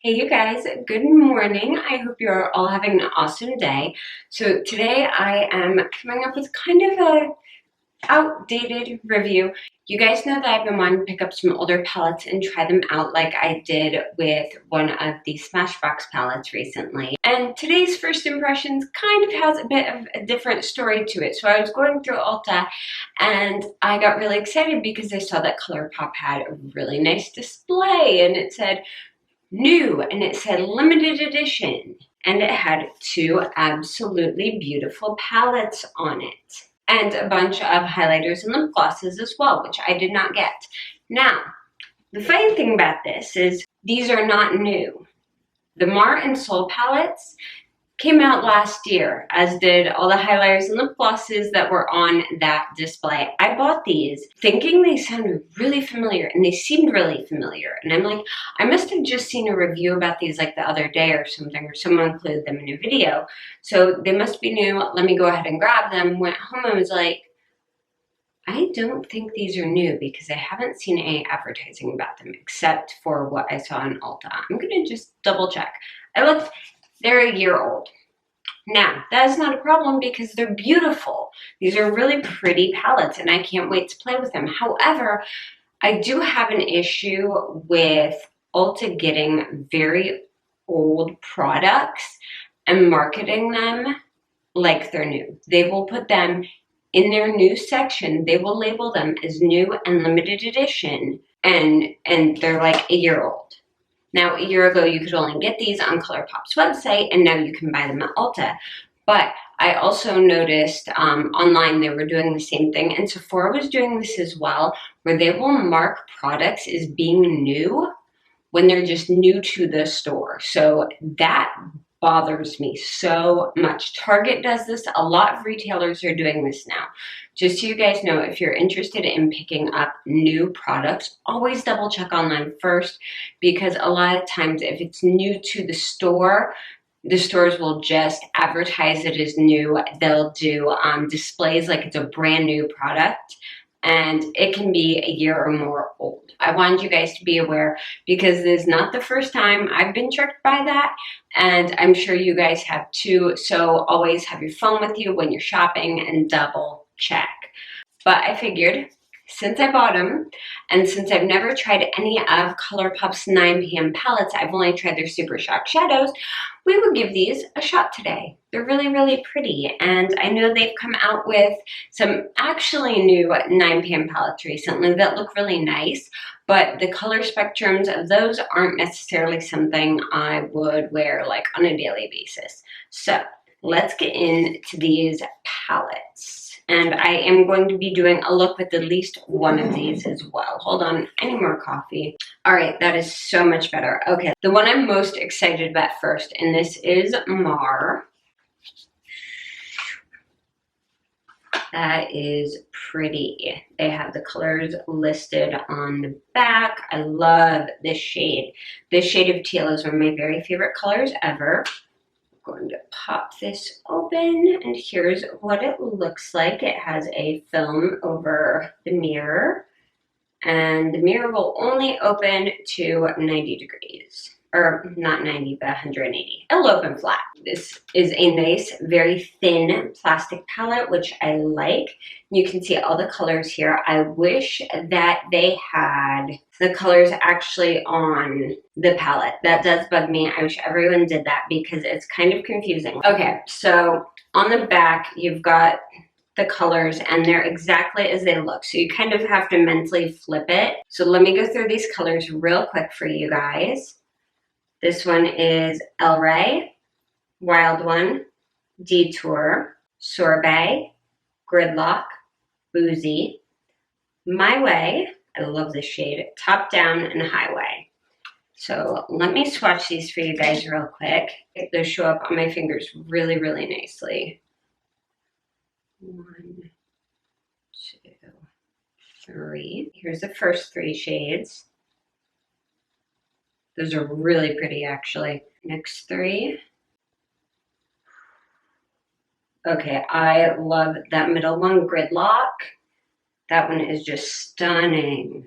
Hey you guys, good morning. I hope you're all having an awesome day. So today I am coming up with kind of a outdated review. You guys know that I've been wanting to pick up some older palettes and try them out like I did with one of the Smashbox palettes recently. And today's first impressions kind of has a bit of a different story to it. So I was going through Ulta and I got really excited because I saw that Colourpop had a really nice display and it said new and it said limited edition and it had two absolutely beautiful palettes on it and a bunch of highlighters and lip glosses as well, which I did not get. Now, the funny thing about this is these are not new. The Mar and Sol palettes came out last year, as did all the highlighters and lip glosses that were on that display. I bought these thinking they sounded really familiar, and they seemed really familiar. And I'm like, I must have just seen a review about these like the other day or something, or someone included them in a video. So they must be new. Let me go ahead and grab them. Went home and was like, I don't think these are new because I haven't seen any advertising about them except for what I saw on Ulta. I'm gonna just double check. They're a year old. Now, that is not a problem because they're beautiful. These are really pretty palettes and I can't wait to play with them. However, I do have an issue with Ulta getting very old products and marketing them like they're new. They will put them in their new section. They will label them as new and limited edition and they're like a year old. Now, a year ago, you could only get these on Colourpop's website, and now you can buy them at Ulta. But I also noticed online they were doing the same thing, and Sephora was doing this as well, where they will mark products as being new when they're just new to the store. So that bothers me so much. Target does this. A lot of retailers are doing this now. Just so you guys know, if you're interested in picking up new products, always double check online first, because a lot of times if it's new to the stores will just advertise it as new. They'll do displays like it's a brand new product, and it can be a year or more old. I wanted you guys to be aware because this is not the first time I've been tricked by that, and I'm sure you guys have too. So always have your phone with you when you're shopping and double check. But I figured, since I bought them, and since I've never tried any of Colourpop's 9 p.m. palettes, I've only tried their Super Shock shadows, we will give these a shot today. They're really, really pretty, and I know they've come out with some actually new 9 p.m. palettes recently that look really nice, but the color spectrums of those aren't necessarily something I would wear like on a daily basis. So let's get into these palettes. And I am going to be doing a look with at least one of these as well. Hold on, I need more coffee. All right, that is so much better. Okay, the one I'm most excited about first, and this is Mar. That is pretty. They have the colors listed on the back. I love this shade. This shade of teal is one of my very favorite colors ever. Going to pop this open, and here's what it looks like. It has a film over the mirror, and the mirror will only open to 90 degrees. Or not 90, but 180. It'll open flat. This is a nice, very thin plastic palette, which I like. You can see all the colors here. I wish that they had the colors actually on the palette. That does bug me. I wish everyone did that because it's kind of confusing. Okay, so on the back, you've got the colors and they're exactly as they look. So you kind of have to mentally flip it. So let me go through these colors real quick for you guys. This one is El Rey, Wild One, Detour, Sorbet, Gridlock, Boozy, My Way, I love this shade, Top Down, and Highway. So let me swatch these for you guys real quick. Those show up on my fingers really, really nicely. 1, 2, 3. Here's the first 3 shades. Those are really pretty, actually. Next 3. Okay, I love that middle one, Gridlock. That one is just stunning.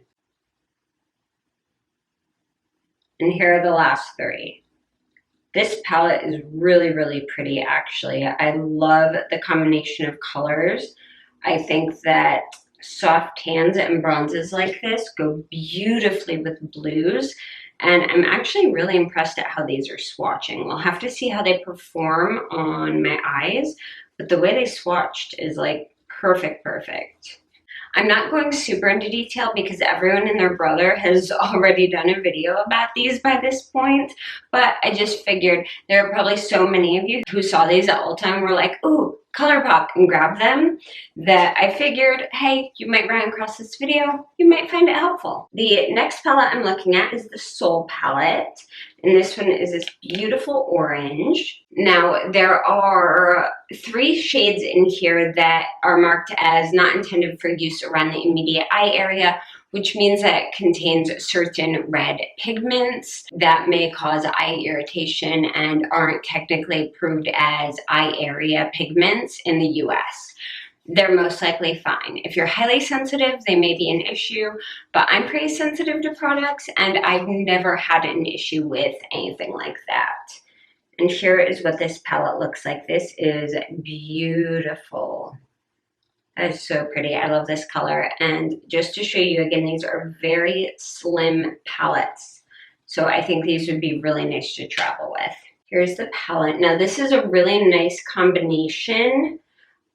And here are the last three. This palette is really, really pretty, actually. I love the combination of colors. I think that soft tans and bronzes like this go beautifully with blues. And I'm actually really impressed at how these are swatching. We'll have to see how they perform on my eyes, but the way they swatched is like perfect, perfect. I'm not going super into detail because everyone and their brother has already done a video about these by this point, but I just figured there are probably so many of you who saw these at Ulta and were like, ooh, Colourpop, and grab them, that I figured, hey, you might run across this video, you might find it helpful. The next palette I'm looking at is the Soul palette, and this one is this beautiful orange. Now, there are 3 shades in here that are marked as not intended for use around the immediate eye area, which means that it contains certain red pigments that may cause eye irritation and aren't technically approved as eye area pigments in the US. They're most likely fine. If you're highly sensitive, they may be an issue, but I'm pretty sensitive to products and I've never had an issue with anything like that. And here is what this palette looks like. This is beautiful. That is so pretty. I love this color. And just to show you again, these are very slim palettes. So I think these would be really nice to travel with. Here's the palette. Now this is a really nice combination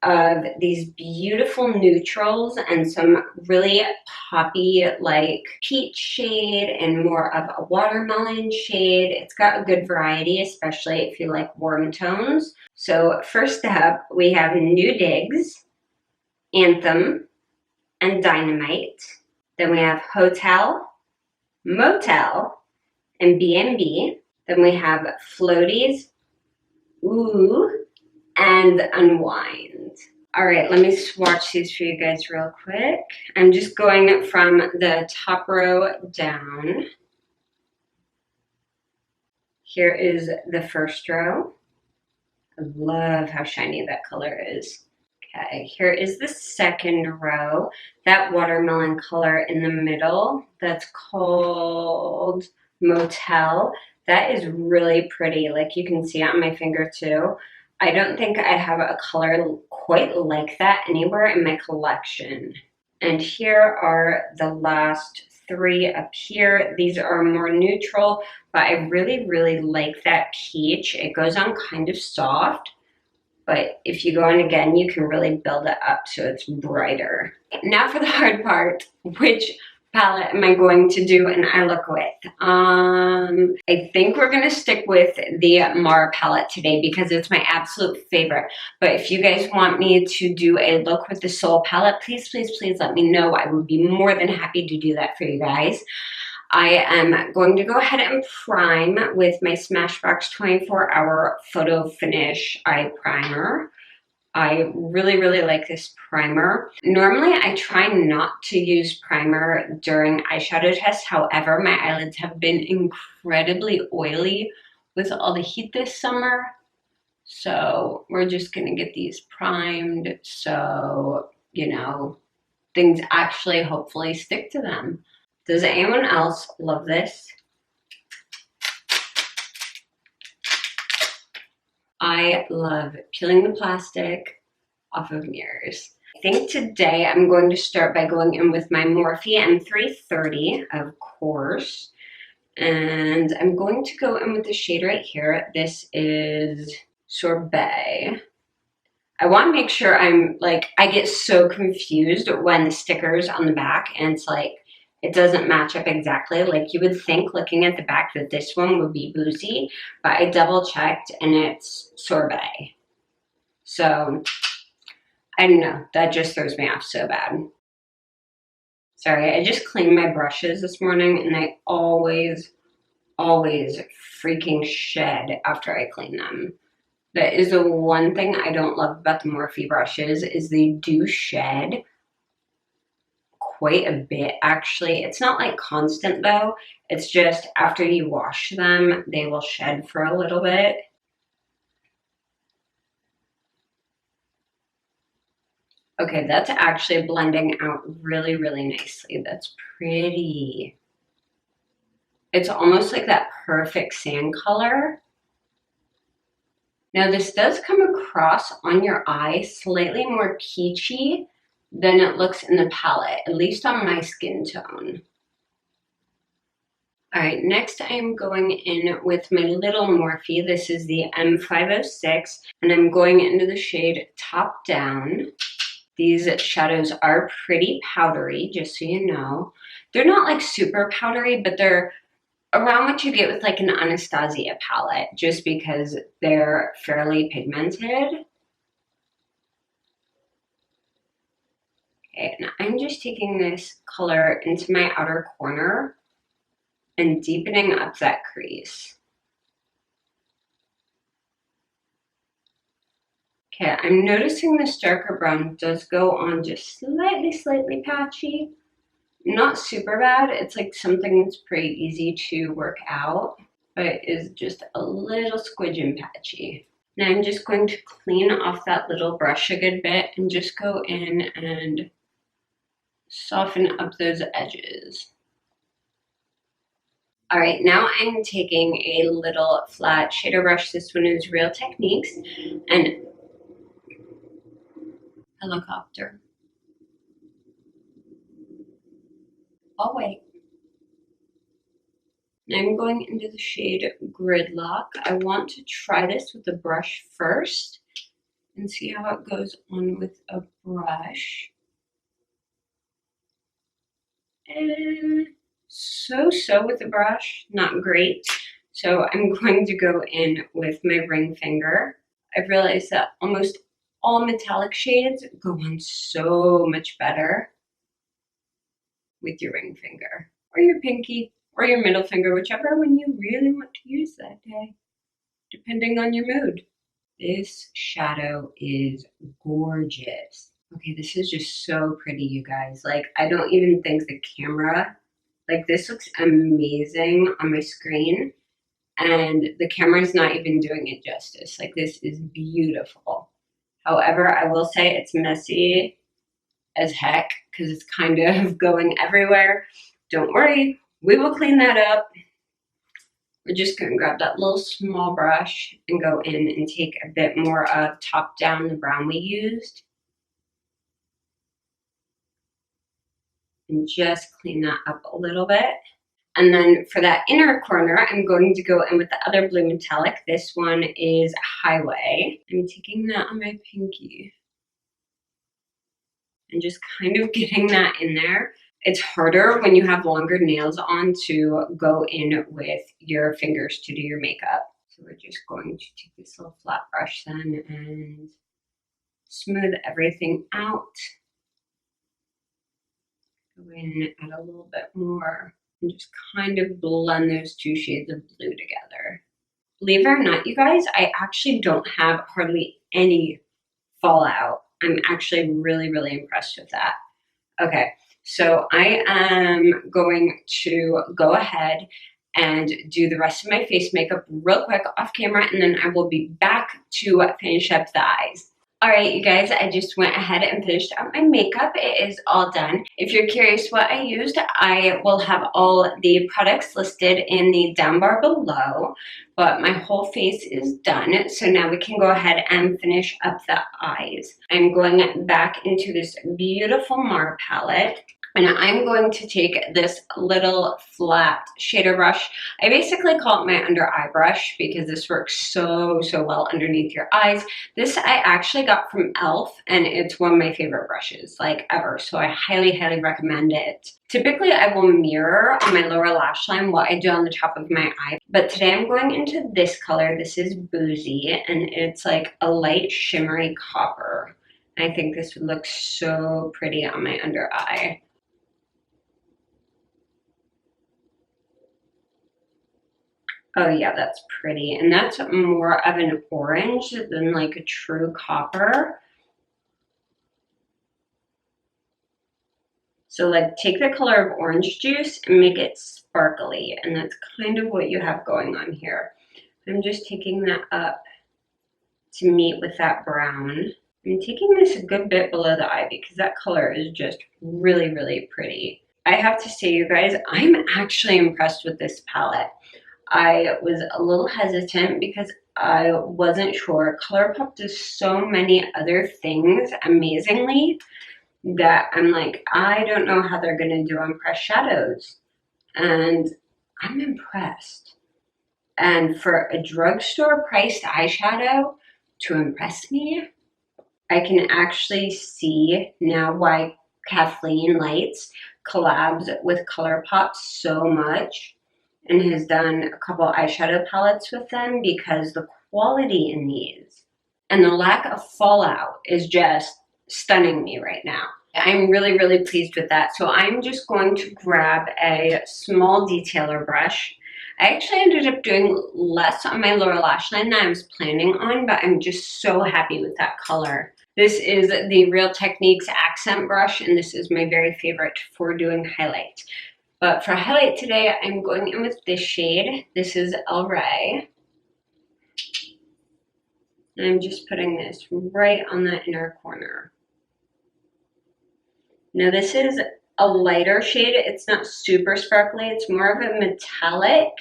of these beautiful neutrals and some really poppy like peach shade and more of a watermelon shade. It's got a good variety, especially if you like warm tones. So first up, we have New Digs, Anthem, and Dynamite. Then we have Hotel, Motel, and B&B. Then we have Floaties, Ooh, and Unwind. All right, let me swatch these for you guys real quick. I'm just going from the top row down. Here is the first row. I love how shiny that color is. Okay, here is the second row. That watermelon color in the middle, that's called Motel. That is really pretty. Like you can see it on my finger too. I don't think I have a color quite like that anywhere in my collection. And here are the last 3 up here. These are more neutral, but I really, really like that peach. It goes on kind of soft, but if you go in again, you can really build it up so it's brighter. Now for the hard part, which palette am I going to do an eye look with? I think we're gonna stick with the Mara palette today because it's my absolute favorite. But if you guys want me to do a look with the Soul palette, please, please, please let me know. I would be more than happy to do that for you guys. I am going to go ahead and prime with my Smashbox 24-Hour Photo Finish Eye Primer. I really, really like this primer. Normally, I try not to use primer during eyeshadow tests. However, my eyelids have been incredibly oily with all the heat this summer. So we're just gonna get these primed so, you know, things actually hopefully stick to them. Does anyone else love this? I love peeling the plastic off of mirrors. I think today I'm going to start by going in with my Morphe M330, of course. And I'm going to go in with the shade right here. This is Sorbet. I want to make sure I get so confused when the sticker's on the back and it's like, it doesn't match up exactly. Like you would think looking at the back that this one would be Boozy, but I double checked and it's Sorbet. So I don't know, that just throws me off so bad. Sorry, I just cleaned my brushes this morning and they always freaking shed after I clean them. That is the one thing I don't love about the Morphe brushes is they do shed quite a bit actually. It's not like constant though. It's just after you wash them, they will shed for a little bit. Okay, that's actually blending out really, really nicely. That's pretty. It's almost like that perfect sand color. Now this does come across on your eye slightly more peachy than it looks in the palette, at least on my skin tone. All right, next I'm going in with my little Morphe. This is the M506, and I'm going into the shade Top Down. These shadows are pretty powdery, just so you know. They're not like super powdery, but they're around what you get with like an Anastasia palette, just because they're fairly pigmented. Okay, and I'm just taking this color into my outer corner and deepening up that crease. Okay, I'm noticing this darker brown does go on just slightly patchy. Not super bad. It's like something that's pretty easy to work out, but is just a little squidge and patchy. Now I'm just going to clean off that little brush a good bit and just go in and soften up those edges. All right, now I'm taking a little flat shader brush. This one is Real Techniques, and helicopter. I'll wait. I'm going into the shade Gridlock. I want to try this with the brush first and see how it goes on with a brush. And so with the brush, not great. So I'm going to go in with my ring finger. I've realized that almost all metallic shades go on so much better with your ring finger or your pinky or your middle finger, whichever one you really want to use that day, depending on your mood. This shadow is gorgeous. Okay, this is just so pretty, you guys. Like, I don't even think the camera, like this looks amazing on my screen, and the camera's not even doing it justice. Like, this is beautiful. However, I will say it's messy as heck because it's kind of going everywhere. Don't worry, we will clean that up. We're just going to grab that little small brush and go in and take a bit more of Top Down, the brown we used, and just clean that up a little bit. And then for that inner corner, I'm going to go in with the other blue metallic. This one is Highway. I'm taking that on my pinky and just kind of getting that in there. It's harder when you have longer nails on to go in with your fingers to do your makeup. So we're just going to take this little flat brush then and smooth everything out. Go in, add a little bit more, and just kind of blend those two shades of blue together. Believe it or not, you guys, I actually don't have hardly any fallout. I'm actually really impressed with that. Okay, so I am going to go ahead and do the rest of my face makeup real quick off camera, and then I will be back to finish up the eyes. All right, you guys, I just went ahead and finished up my makeup. It is all done. If you're curious what I used, I will have all the products listed in the down bar below, but my whole face is done. So now we can go ahead and finish up the eyes. I'm going back into this beautiful Mar palette, and I'm going to take this little flat shader brush. I basically call it my under eye brush because this works so well underneath your eyes. This I actually got from e.l.f. and it's one of my favorite brushes like ever. So I highly recommend it. Typically I will mirror on my lower lash line what I do on the top of my eye. But today I'm going into this color. This is Boozy, and it's like a light shimmery copper. I think this would look so pretty on my under eye. Oh yeah, that's pretty. And that's more of an orange than like a true copper. So like take the color of orange juice and make it sparkly. And that's kind of what you have going on here. I'm just taking that up to meet with that brown. I'm taking this a good bit below the eye because that color is just really pretty. I have to say, you guys, I'm actually impressed with this palette. I was a little hesitant because I wasn't sure. Colourpop does so many other things amazingly that I'm like, I don't know how they're gonna do on pressed shadows. And I'm impressed. And for a drugstore priced eyeshadow to impress me, I can actually see now why Kathleen Lights collabs with Colourpop so much and has done a couple eyeshadow palettes with them, because the quality in these and the lack of fallout is just stunning me right now. I'm really, really pleased with that. So I'm just going to grab a small detailer brush. I actually ended up doing less on my lower lash line than I was planning on, but I'm just so happy with that color. This is the Real Techniques accent brush, and this is my very favorite for doing highlight. But for highlight today, I'm going in with this shade. This is El Rey. And I'm just putting this right on the inner corner. Now this is a lighter shade. It's not super sparkly. It's more of a metallic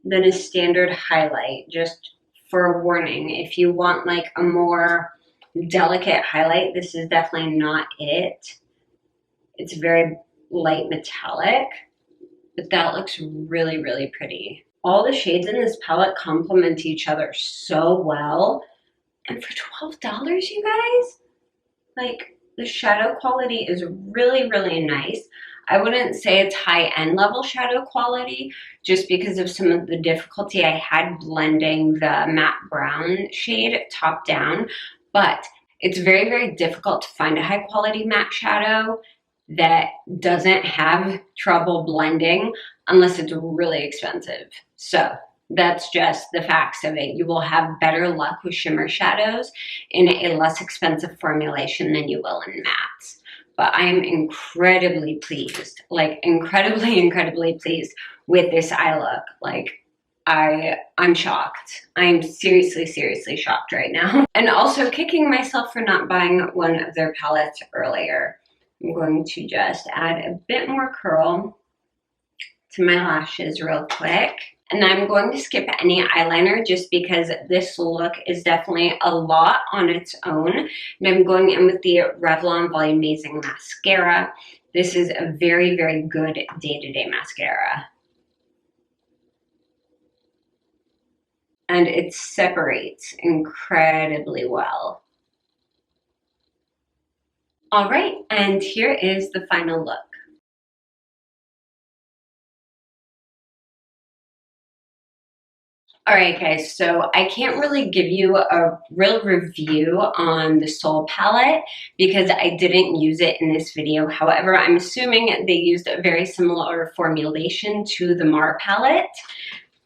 than a standard highlight, just for a warning. If you want like a more delicate highlight, this is definitely not it. It's very light metallic, but that looks really, really pretty. All the shades in this palette complement each other so well. And for $12, you guys, like, the shadow quality is really, really nice. I wouldn't say it's high-end level shadow quality, just because of some of the difficulty I had blending the matte brown shade top down, but it's very, very difficult to find a high-quality matte shadow that doesn't have trouble blending unless it's really expensive. So that's just the facts of it. You will have better luck with shimmer shadows in a less expensive formulation than you will in mattes. But I am incredibly pleased, like incredibly, incredibly pleased with this eye look. Like, I'm shocked. I'm seriously, seriously shocked right now. And also kicking myself for not buying one of their palettes earlier. I'm going to just add a bit more curl to my lashes real quick. And I'm going to skip any eyeliner just because this look is definitely a lot on its own. And I'm going in with the Revlon Volume Amazing Mascara. This is a very, very good day-to-day mascara. And it separates incredibly well. All right, and here is the final look. All right, guys, so I can't really give you a real review on the Soul palette because I didn't use it in this video. However, I'm assuming they used a very similar formulation to the Mar palette,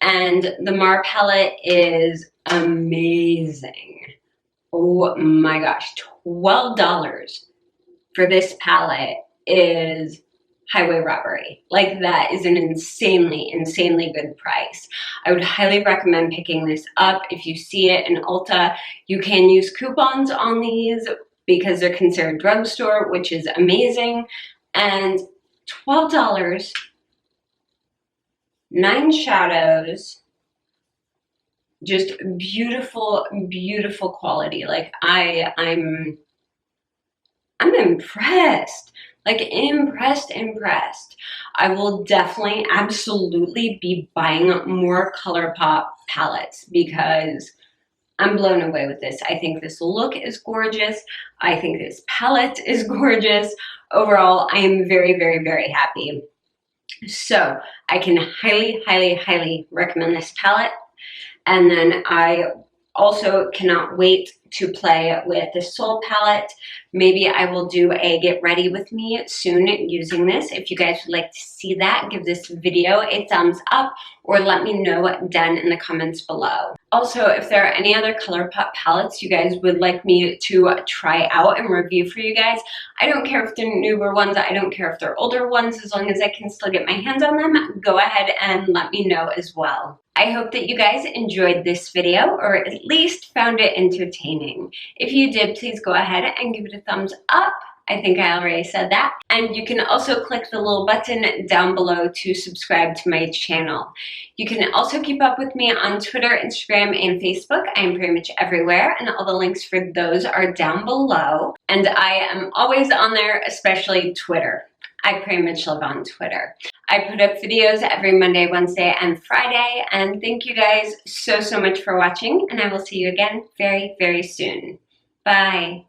and the Mar palette is amazing. Oh my gosh, $12 for this palette is highway robbery. Like, that is an insanely, insanely good price. I would highly recommend picking this up. If you see it in Ulta, you can use coupons on these because they're considered drugstore, which is amazing. And $12, 9 shadows, just beautiful, beautiful quality. Like, I'm impressed. Like, impressed. I will definitely, absolutely be buying more Colourpop palettes because I'm blown away with this. I think this look is gorgeous. I think this palette is gorgeous. Overall, I am very, very, very happy. So I can highly, highly, highly recommend this palette. And then I also cannot wait to play with the Soul palette. Maybe I will do a get ready with me soon using this. If you guys would like to see that, give this video a thumbs up or let me know down in the comments below. Also, if there are any other Colourpop palettes you guys would like me to try out and review for you guys, I don't care if they're newer ones, I don't care if they're older ones, as long as I can still get my hands on them, go ahead and let me know as well. I hope that you guys enjoyed this video or at least found it entertaining. If you did, please go ahead and give it a thumbs up. I think I already said that. And you can also click the little button down below to subscribe to my channel. You can also keep up with me on Twitter, Instagram, and Facebook. I am pretty much everywhere, and all the links for those are down below. And I am always on there, especially Twitter. I pretty much live on Twitter. I put up videos every Monday, Wednesday, and Friday, and thank you guys so much for watching, and I will see you again very, very soon. Bye.